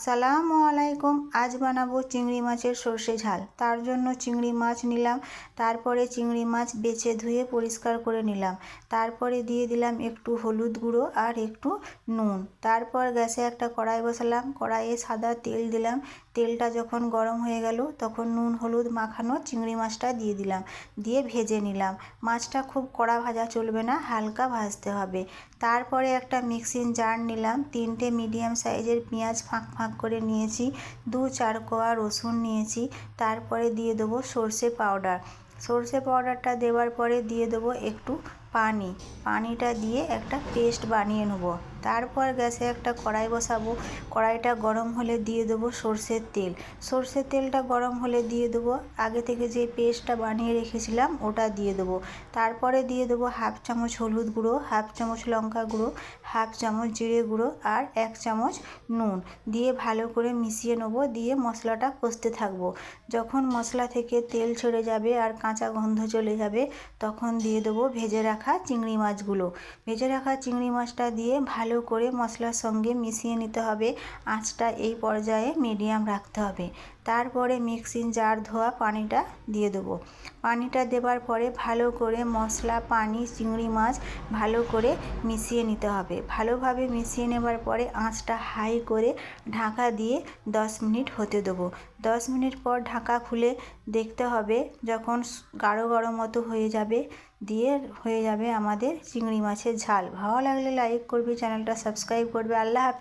আসসালামু আলাইকুম। আজ বানাবো চিংড়ি মাছের সর্ষে ঝাল। তার জন্য চিংড়ি মাছ নিলাম, তারপরে চিংড়ি মাছ বেছে ধুয়ে পরিষ্কার করে নিলাম। তারপরে দিয়ে দিলাম একটু হলুদ গুঁড়ো আর একটু নুন। তারপর গ্যাসে একটা কড়াই বসালাম, কড়াইয়ে সাদা তেল দিলাম। তেলটা যখন গরম হয়ে গেল তখন নুন হলুদ মাখানো চিংড়ি মাছটা দিয়ে দিলাম, দিয়ে ভেজে নিলাম। মাছটা খুব কড়া ভাজা চলবে না, হালকা ভাজতে হবে। তারপরে একটা মিক্সিং জার নিলাম, 3টে মিডিয়াম সাইজের পেঁয়াজ ফাঁক ফাঁক করে নিয়েছি, 2-4 কোয়া রসুন নিয়েছি। তারপরে দিয়ে দেবো সর্ষে পাউডার। সর্ষে পাউডারটা দেওয়ার পরে দিয়ে দেবো একটু পানিটা দিয়ে একটা পেস্ট বানিয়ে নেব। তারপর গ্যাসে একটা কড়াই বসাবো, কড়াইটা গরম হলে দিয়ে দেবো সর্ষের তেল। সর্ষের তেলটা গরম হলে দিয়ে দেবো আগে থেকে যে পেস্টটা বানিয়ে রেখেছিলাম ওটা দিয়ে দেবো। তারপরে দিয়ে দেবো 1/2 চামচ হলুদ গুঁড়ো, 1/2 চামচ লঙ্কা গুঁড়ো, 1/2 চামচ জিরে গুঁড়ো আর 1 চামচ নুন দিয়ে ভালো করে মিশিয়ে নেবো। দিয়ে মশলাটা কষতে থাকবো। যখন মশলা থেকে তেল ছেড়ে যাবে আর কাঁচা গন্ধ চলে যাবে তখন দিয়ে দেবো ভেজে রাখা চিংড়ি মাছগুলো। ভেজে রাখা চিংড়ি মাছটা দিয়ে ভালো করে মশলার সঙ্গে মিশিয়ে নিতে হবে। আঁচটা এই পর্যায়ে মিডিয়াম রাখতে হবে। তারপরে মিক্সিং জার ধোয়া পানিটা দিয়ে দেবো। পানিটা দেওয়ার পরে ভালো করে মশলা, পানি, চিংড়ি মাছ ভালো করে মিশিয়ে নিতে হবে। ভালোভাবে মিশিয়ে নেবার পরে আঁচটা হাই করে ঢাকা দিয়ে 10 মিনিট হতে দেবো। 10 মিনিট পর ঢাকা খুলে দেখতে হবে, যখন গাঢ় গাঢ় মতো হয়ে যাবে দিয়ে হয়ে যাবে আমাদের চিংড়ি মাছের ঝাল। ভালো লাগলে লাইক করবে, চ্যানেলটা সাবস্ক্রাইব করবে। আল্লাহ হাফেজ।